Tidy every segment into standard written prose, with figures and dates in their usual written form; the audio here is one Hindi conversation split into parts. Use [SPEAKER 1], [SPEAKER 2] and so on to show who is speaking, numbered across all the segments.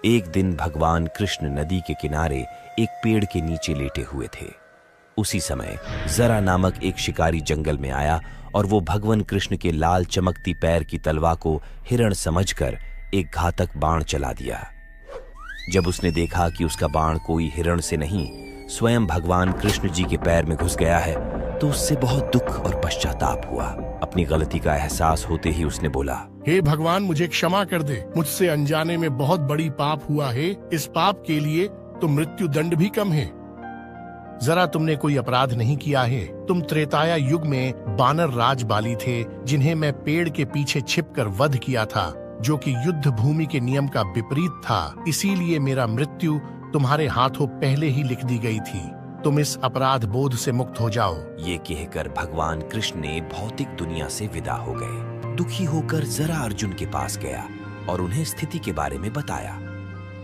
[SPEAKER 1] एक दिन भगवान कृष्ण नदी के किनारे एक पेड़ के नीचे लेटे हुए थे। उसी समय जरा नामक एक शिकारी जंगल में आया और वो भगवान कृष्ण के लाल चमकती पैर की तलवार को हिरण समझकर एक घातक बाण चला दिया। जब उसने देखा कि उसका बाण कोई हिरण से नहीं स्वयं भगवान कृष्ण जी के पैर में घुस गया है, तो उससे बहुत दुख और पश्चाताप हुआ। अपनी गलती का एहसास होते ही उसने बोला,
[SPEAKER 2] हे भगवान, मुझे क्षमा कर दे। मुझसे अनजाने में बहुत बड़ी पाप हुआ है। इस पाप के लिए तो मृत्यु दंड भी कम है। जरा तुमने कोई अपराध नहीं किया है। तुम त्रेताया युग में बानर राज बाली थे, जिन्हें मैं पेड़ के पीछे छिपकर वध किया था, जो कि युद्ध भूमि के नियम का विपरीत था। इसीलिए मेरा मृत्यु तुम्हारे हाथों पहले ही लिख दी गई थी। तुम इस अपराध बोध से मुक्त हो जाओ।
[SPEAKER 1] ये कहकर भगवान कृष्ण ने भौतिक दुनिया से विदा हो गए। दुखी होकर जरा अर्जुन के पास गया और उन्हें स्थिति के बारे में बताया।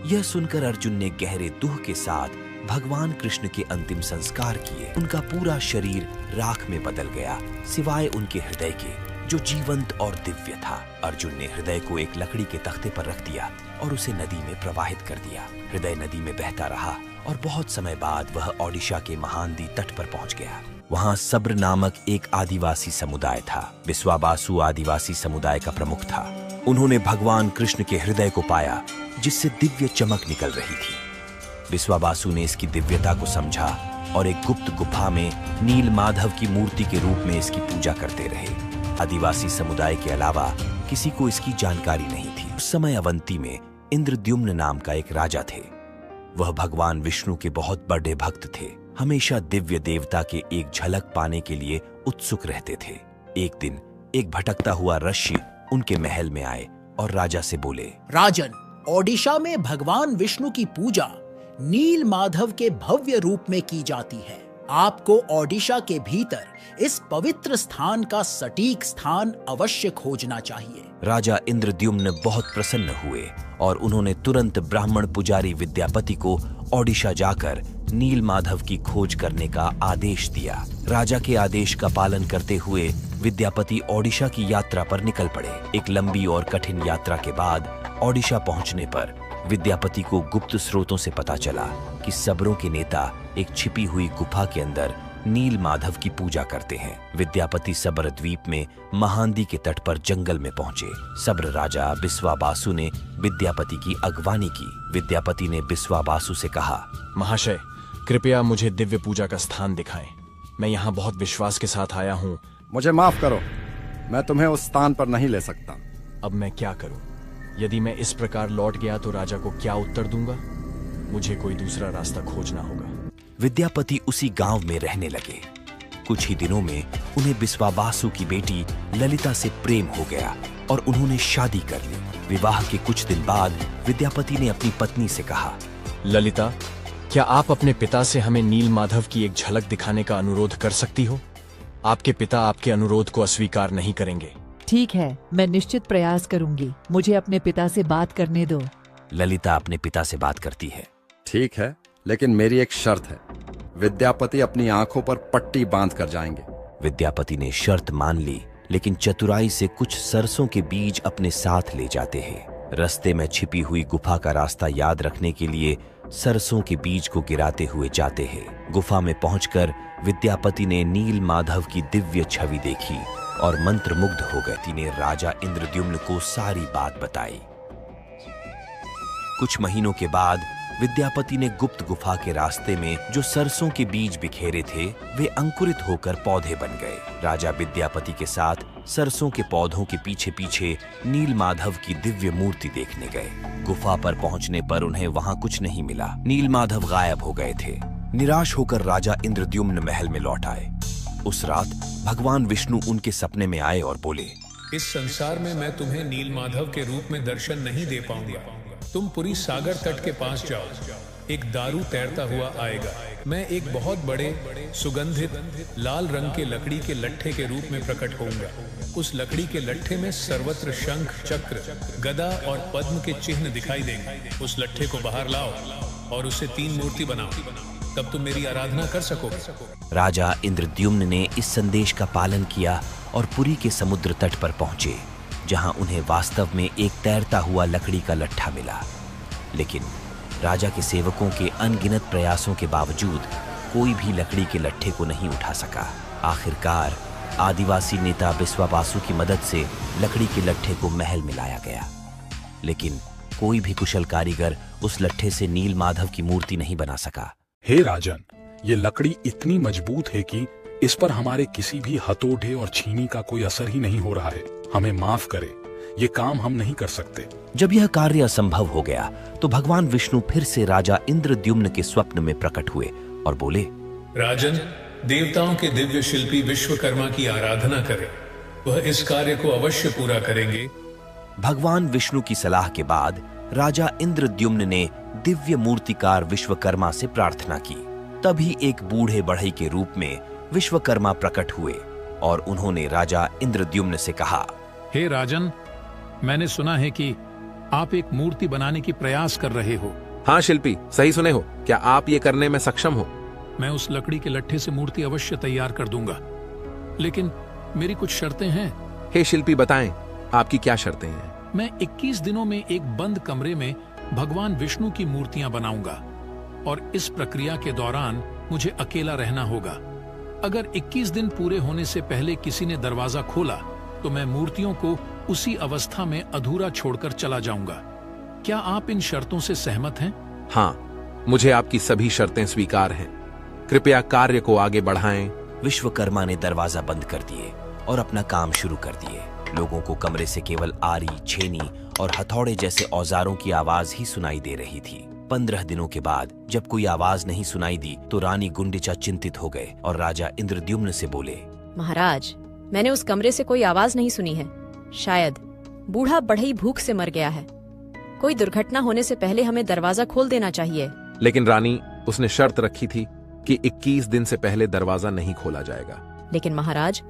[SPEAKER 1] यह सुनकर अर्जुन ने गहरे दुख के साथ भगवान कृष्ण के अंतिम संस्कार किए। उनका पूरा शरीर राख में बदल गया, सिवाय उनके हृदय के, जो जीवंत और दिव्य था। अर्जुन ने हृदय को एक लकड़ी के तख्ते पर रख दिया और उसे नदी में प्रवाहित कर दिया। हृदय नदी में बहता रहा और बहुत समय बाद वह ओडिशा के महानदी तट पर पहुंच गया। वहां सब्र नामक एक आदिवासी समुदाय था। विश्वाबासु आदिवासी समुदाय का प्रमुख था। उन्होंने भगवान कृष्ण के हृदय को पाया, जिससे दिव्य चमक निकल रही थी। विश्वाबासु ने इसकी दिव्यता को समझा और एक गुप्त गुफा में नील माधव की मूर्ति के रूप में इसकी पूजा करते रहे। आदिवासी समुदाय के अलावा किसी को इसकी जानकारी नहीं थी। उस समय अवंती में इंद्रद्युम्न नाम का एक राजा थे। वह भगवान विष्णु के बहुत बड़े भक्त थे। हमेशा दिव्य देवता के एक झलक पाने के लिए उत्सुक रहते थे। एक दिन एक भटकता हुआ ऋषि उनके महल में आए और राजा से बोले,
[SPEAKER 3] राजन, ओडिशा में भगवान विष्णु की पूजा नील माधव के भव्य रूप में की जाती है। आपको ओडिशा के भीतर इस पवित्र स्थान का सटीक स्थान अवश्य खोजना चाहिए।
[SPEAKER 1] राजा इंद्रद्युम्न बहुत प्रसन्न हुए और उन्होंने तुरंत ब्राह्मण पुजारी विद्यापति को ओडिशा जाकर नील माधव की खोज करने का आदेश दिया। राजा के आदेश का पालन करते हुए विद्यापति ओडिशा की यात्रा पर निकल पड़े। एक लंबी और कठिन यात्रा के बाद ओडिशा पहुंचने पर विद्यापति को गुप्त स्रोतों से पता चला कि सब्रों के नेता एक छिपी हुई गुफा के अंदर नील माधव की पूजा करते हैं। विद्यापति सब्र द्वीप में महानदी के तट पर जंगल में पहुंचे। सब्र राजा बिस्वाबासु ने विद्यापति की अगवानी की। विद्यापति ने बिस्वाबासु से कहा,
[SPEAKER 4] महाशय, कृपया मुझे दिव्य पूजा का स्थान दिखाएं। मैं यहाँ बहुत विश्वास के साथ आया हूँ।
[SPEAKER 5] मुझे माफ करो, मैं तुम्हें उस स्थान पर नहीं ले सकता।
[SPEAKER 4] अब मैं क्या करूँ? यदि मैं इस प्रकार लौट गया तो राजा को क्या उत्तर दूंगा? मुझे कोई दूसरा रास्ता खोजना होगा।
[SPEAKER 1] विद्यापति उसी गांव में रहने लगे। कुछ ही दिनों में उन्हें बिस्वाबासु की बेटी ललिता से प्रेम हो गया और उन्होंने शादी कर ली। विवाह के कुछ दिन बाद विद्यापति ने अपनी पत्नी से कहा,
[SPEAKER 4] ललिता, क्या आप अपने पिता से हमें नील माधव की एक झलक दिखाने का अनुरोध कर सकती हो? आपके पिता आपके अनुरोध को अस्वीकार नहीं करेंगे।
[SPEAKER 6] ठीक है, मैं निश्चित प्रयास करूंगी। मुझे अपने पिता से बात करने दो।
[SPEAKER 1] ललिता अपने पिता से बात करती है।
[SPEAKER 5] ठीक है, लेकिन मेरी एक शर्त है। विद्यापति अपनी आंखों पर पट्टी बांध कर जाएंगे।
[SPEAKER 1] विद्यापति ने शर्त मान ली, लेकिन चतुराई से कुछ सरसों के बीज अपने साथ ले जाते हैं। रास्ते में छिपी हुई गुफा का रास्ता याद रखने के लिए सरसों के बीज को गिराते हुए जाते हैं। गुफा में पहुंचकर विद्यापति ने नील माधव की दिव्य छवि देखी और मंत्रमुग्ध हो गए। ने राजा इंद्रद्युम्न को सारी बात बताई। कुछ महीनों के बाद विद्यापति ने गुप्त गुफा के रास्ते में जो सरसों के बीज बिखेरे थे, वे अंकुरित होकर पौधे बन गए। राजा विद्यापति के साथ सरसों के पौधों के पीछे पीछे नील माधव की दिव्य मूर्ति देखने गए। गुफा पर पहुंचने पर उन्हें वहां कुछ नहीं मिला। नील माधव गायब हो गए थे। निराश होकर राजा इंद्रद्युम्न महल में लौट आए। उस रात भगवान विष्णु उनके सपने में आए और बोले,
[SPEAKER 7] इस संसार में मैं तुम्हें नील माधव के रूप में दर्शन नहीं दे पाऊंगा। तुम पुरी सागर तट के पास जाओ, एक दारू तैरता हुआ आएगा। मैं एक बहुत बड़े सुगंधित लाल रंग के लकड़ी के लट्ठे के रूप में प्रकट होऊंगा। उस लकड़ी के लट्ठे में सर्वत्र शंख, चक्र, गदा और पद्म के चिन्ह दिखाई देंगे। उस लट्ठे को बाहर लाओ और उससे 3 मूर्ति बनाओ, तब तुम मेरी आराधना कर सकोगे।
[SPEAKER 1] राजा इंद्रद्युम्न ने इस संदेश का पालन किया और पुरी के समुद्र तट पर पहुंचे, जहां उन्हें वास्तव में एक तैरता हुआ लकड़ी का लट्ठा मिला। लेकिन राजा के सेवकों के अनगिनत प्रयासों के बावजूद कोई भी लकड़ी के लट्ठे को नहीं उठा सका। आखिरकार आदिवासी नेता बिस्वाबासु की मदद से लकड़ी के लट्ठे को महल में लाया गया, लेकिन कोई भी कुशल कारीगर उस लट्ठे से नील माधव की मूर्ति नहीं बना सका।
[SPEAKER 8] हे राजन, ये लकड़ी इतनी मजबूत है कि इस पर हमारे किसी भी हथौड़े और छीनी का कोई असर ही नहीं हो रहा है। हमें माफ करे, ये काम हम नहीं कर सकते।
[SPEAKER 1] जब यह कार्य असंभव हो गया तो भगवान विष्णु फिर से राजा इंद्रद्युम्न के स्वप्न में प्रकट हुए और बोले,
[SPEAKER 7] राजन, देवताओं के दिव्य शिल्पी विश्वकर्मा की आराधना करें, वह इस कार्य को अवश्य पूरा करेंगे।
[SPEAKER 1] भगवान विष्णु की सलाह के बाद राजा इंद्रद्युम्न ने दिव्य मूर्तिकार विश्वकर्मा से प्रार्थना की। तभी एक बूढ़े बढ़ई के रूप में विश्वकर्मा प्रकट हुए और उन्होंने राजा इंद्रद्युम्न से कहा,
[SPEAKER 7] हे राजन, मैंने सुना है कि आप एक मूर्ति बनाने की प्रयास कर रहे हो।
[SPEAKER 9] हाँ शिल्पी, सही सुने हो। क्या आप ये करने में सक्षम हो?
[SPEAKER 7] मैं उस लकड़ी के लट्ठे से मूर्ति अवश्य तैयार कर दूंगा, लेकिन मेरी कुछ शर्तें हैं।
[SPEAKER 9] हे शिल्पी, बताएं आपकी क्या शर्तें हैं?
[SPEAKER 7] मैं 21 दिनों में एक बंद कमरे में भगवान विष्णु की मूर्तियां बनाऊंगा और इस प्रक्रिया के दौरान मुझे अकेला रहना होगा। अगर 21 दिन पूरे होने से पहले किसी ने दरवाजा खोला तो मैं मूर्तियों को उसी अवस्था में अधूरा छोड़कर चला जाऊंगा। क्या आप इन शर्तों से सहमत हैं?
[SPEAKER 9] हाँ, मुझे आपकी सभी शर्तें स्वीकार हैं। कृपया कार्य को आगे बढ़ाएं।
[SPEAKER 1] विश्वकर्मा ने दरवाजा बंद कर दिए और अपना काम शुरू कर दिए। लोगों को कमरे से केवल आरी, छेनी और हथौड़े जैसे औजारों की आवाज ही सुनाई दे रही थी। 15 दिनों के बाद जब कोई आवाज नहीं सुनाई दी तो रानी गुंडिचा चिंतित हो गए और राजा इंद्रद्युम्न से बोले,
[SPEAKER 10] महाराज, मैंने उस कमरे से कोई आवाज नहीं सुनी है। शायद बूढ़ा बढ़ई भूख से मर गया है। कोई दुर्घटना होने से पहले हमें दरवाजा खोल देना चाहिए।
[SPEAKER 9] लेकिन रानी, उसने शर्त रखी थी कि 21 दिन से पहले दरवाजा नहीं खोला जाएगा।
[SPEAKER 10] लेकिन महाराज,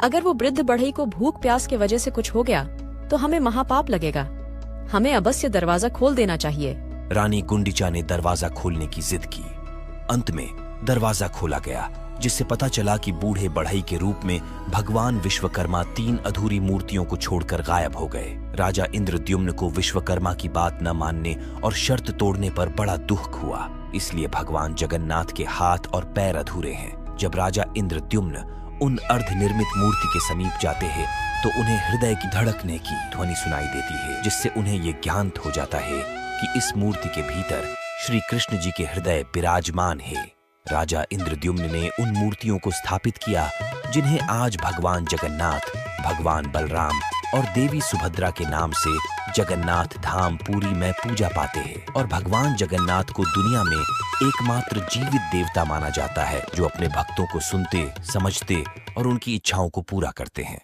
[SPEAKER 10] अगर वो वृद्ध बढ़ई को भूख प्यास की वजह से कुछ हो गया तो हमें महापाप लगेगा। हमें अवश्य दरवाजा खोल देना चाहिए।
[SPEAKER 1] रानी गुंडिचा ने दरवाजा खोलने की जिद की। अंत में दरवाजा खोला गया, जिससे पता चला कि बूढ़े बढ़ई के रूप में भगवान विश्वकर्मा 3 अधूरी मूर्तियों को छोड़कर गायब हो गए। राजा इंद्रद्युम्न को विश्वकर्मा की बात न मानने और शर्त तोड़ने पर बड़ा दुख हुआ। इसलिए भगवान जगन्नाथ के हाथ और पैर अधूरे हैं। जब राजा इंद्रद्युम्न उन अर्धनिर्मित मूर्ति के समीप जाते हैं तो उन्हें हृदय की धड़कने की ध्वनि सुनाई देती है, जिससे उन्हें ये ज्ञात हो जाता है कि इस मूर्ति के भीतर श्री कृष्ण जी के हृदय विराजमान है। राजा इंद्रद्युम्न ने उन मूर्तियों को स्थापित किया जिन्हें आज भगवान जगन्नाथ, भगवान बलराम और देवी सुभद्रा के नाम से जगन्नाथ धाम पुरी में पूजा पाते हैं। और भगवान जगन्नाथ को दुनिया में एकमात्र जीवित देवता माना जाता है, जो अपने भक्तों को सुनते, समझते और उनकी इच्छाओं को पूरा करते हैं।